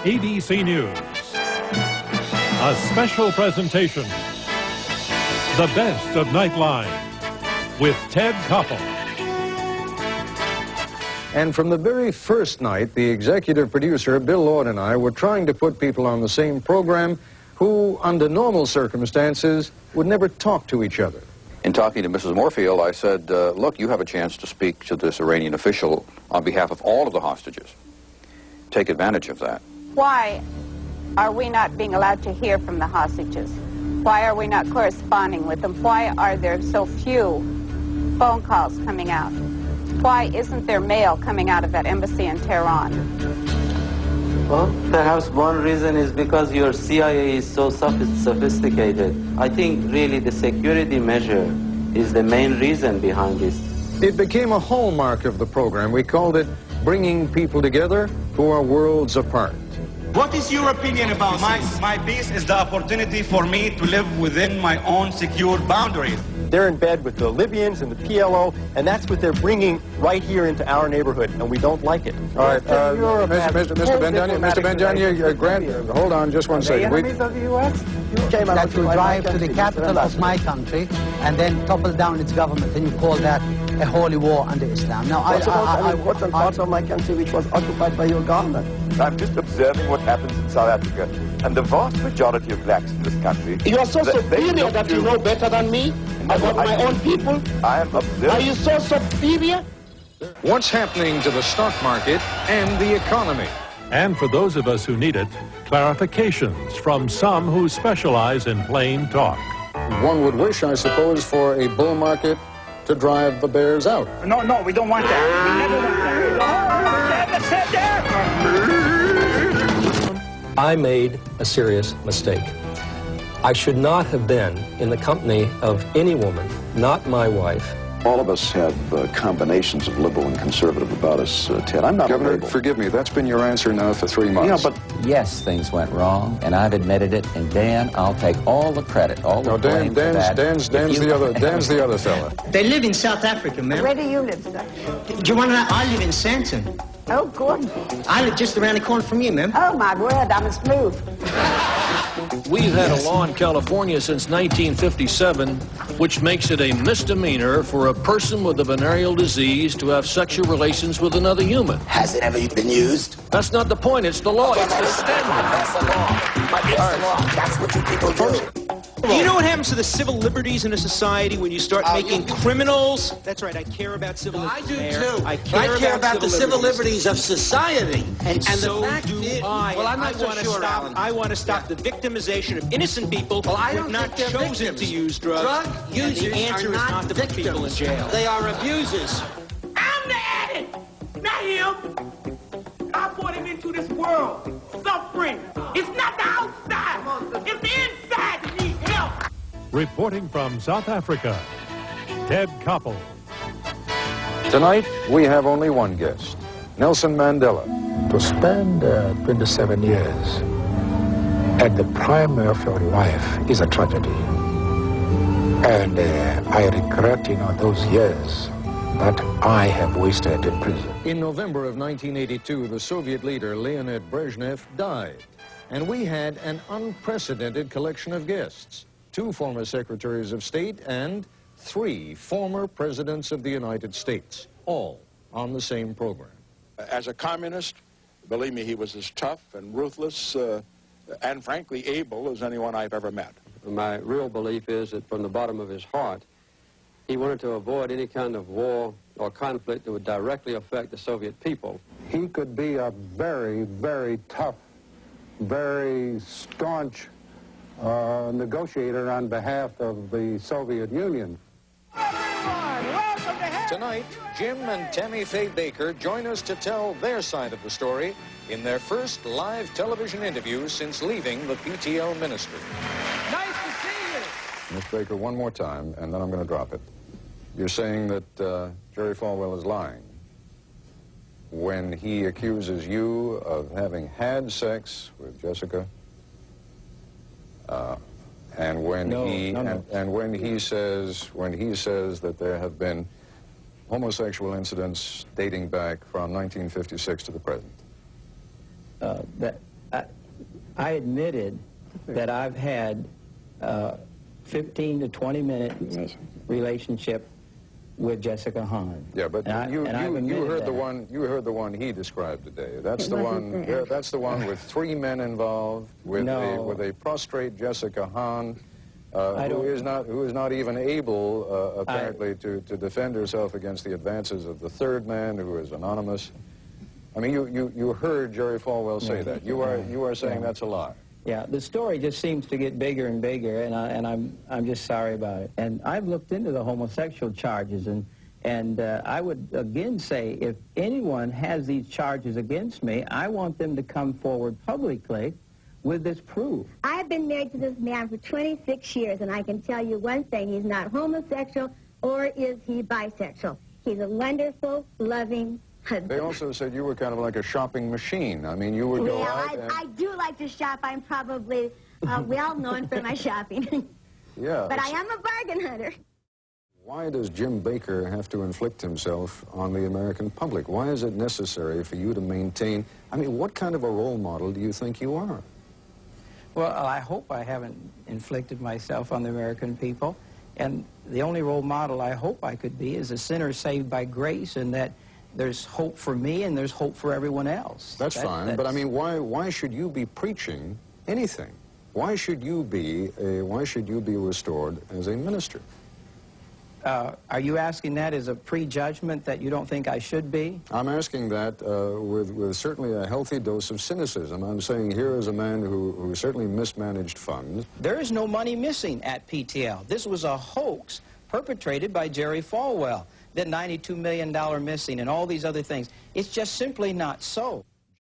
ABC News. A special presentation. The best of Nightline with Ted Koppel. And from the very first night, the executive producer, Bill Lord, and I were trying to put people on the same program who, under normal circumstances, would never talk to each other. In talking to Mrs. Moorfield, I said, look, you have a chance to speak to this Iranian official on behalf of all of the hostages. Take advantage of that. Why are we not being allowed to hear from the hostages? Why are we not corresponding with them? Why are there so few phone calls coming out? Why isn't there mail coming out of that embassy in Tehran? Well, perhaps one reason is because your CIA is so sophisticated. I think really the security measure is the main reason behind this. It became a hallmark of the program. We called it Bringing People Together Who Are Worlds Apart. What is your opinion about my peace is the opportunity for me to live within my own secure boundaries. They're in bed with the Libyans and the PLO, and that's what they're bringing right here into our neighborhood, and we don't like it. All right, Mr. Benjani, Grant, hold on just one second. Enemies of the U.S.? That you drive to the capital of my country and then topple down its government, and you call that a holy war under Islam. Now, what's on parts of my country which was occupied by your government? I'm just observing what happens in South Africa, and the vast majority of blacks in this country... You are so superior that you know better than me about my own people? I am observing... Are you so superior? What's happening to the stock market and the economy? And for those of us who need it, clarifications from some who specialize in plain talk. One would wish, I suppose, for a bull market to drive the bears out. No, we don't want that. We never want that. Sit there! I made a serious mistake. I should not have been in the company of any woman, not my wife. All of us have combinations of liberal and conservative about us, Ted. I'm not Governor, labeled. forgive me, that's been your answer now for 3 months. Yeah, but... Yes, things went wrong, and I've admitted it, and Dan, I'll take all the credit, all the blame for that. Dan's the other fella. They live in South Africa, ma'am. Where do you live, sir? Do you want to know? I live in Santon. Oh, good. I live just around the corner from you, ma'am. Oh, my word, I must move. We've had a law in California since 1957 which makes it a misdemeanor for a person with a venereal disease to have sexual relations with another human. Has it ever been used? That's not the point, it's the law, it's the standard. That's the law. But it's the law. That's what you people do. You know what happens to the civil liberties in a society when you start making criminals? That's right, I care about civil liberties. I do too. I care about the civil liberties of society. And so the fact do is, I. Well, I'm not so want to sure, stop. Alan. I want to stop the victimization of innocent people who have not chosen to use drugs. Drug users and the answer are is not not to put people in jail. They are abusers. I'm the addict, not him. I brought him into this world suffering. It's not the outside. It's the inside that needs help. Reporting from South Africa, Ted Koppel. Tonight, we have only one guest, Nelson Mandela. To spend 27 years at the prime of your life is a tragedy. And I regret, those years that I have wasted in prison. In November of 1982, the Soviet leader Leonid Brezhnev died, and we had an unprecedented collection of guests. 2 former secretaries of state and 3 former presidents of the United States, all on the same program. As a communist, believe me, he was as tough and ruthless and frankly able as anyone I've ever met. My real belief is that from the bottom of his heart, he wanted to avoid any kind of war or conflict that would directly affect the Soviet people. He could be a very, very tough, very staunch negotiator on behalf of the Soviet Union. Tonight, Jim and Tammy Faye Baker join us to tell their side of the story in their first live television interview since leaving the PTL ministry. Nice to see you. Miss Baker, one more time, and then I'm going to drop it. You're saying that Jerry Falwell is lying when he accuses you of having had sex with Jessica, and when he says that there have been homosexual incidents dating back from 1956 to the present. I admitted that I've had 15 to 20 minute relationship with Jessica Hahn. Yeah, but you heard the one he described today. That's the one. That's the one with 3 men involved, with a prostrate Jessica Hahn, who is not even able apparently to defend herself against the advances of the third man, who is anonymous. I mean, you heard Jerry Falwell say that. You are saying that's a lie. Yeah, the story just seems to get bigger and bigger, and I'm just sorry about it. And I've looked into the homosexual charges, and I would again say, if anyone has these charges against me, I want them to come forward publicly with this proof. I've been married to this man for 26 years, and I can tell you one thing: he's not homosexual, or is he bisexual. He's a wonderful, loving husband. They also said you were kind of like a shopping machine. I mean, you would go out and... I do like to shop. I'm probably well known for my shopping. Yeah. But I am a bargain hunter. Why does Jim Baker have to inflict himself on the American public? Why is it necessary for you to maintain... I mean, what kind of a role model do you think you are? Well, I hope I haven't inflicted myself on the American people. And the only role model I hope I could be is a sinner saved by grace, and that there's hope for me and there's hope for everyone else. That's fine, but I mean, why should you be preaching anything? Why should you be restored as a minister? Are you asking that as a prejudgment that you don't think I should be? I'm asking that with certainly a healthy dose of cynicism. I'm saying here is a man who certainly mismanaged funds. There is no money missing at PTL. This was a hoax perpetrated by Jerry Falwell. That $92 million missing and all these other things. It's just simply not so.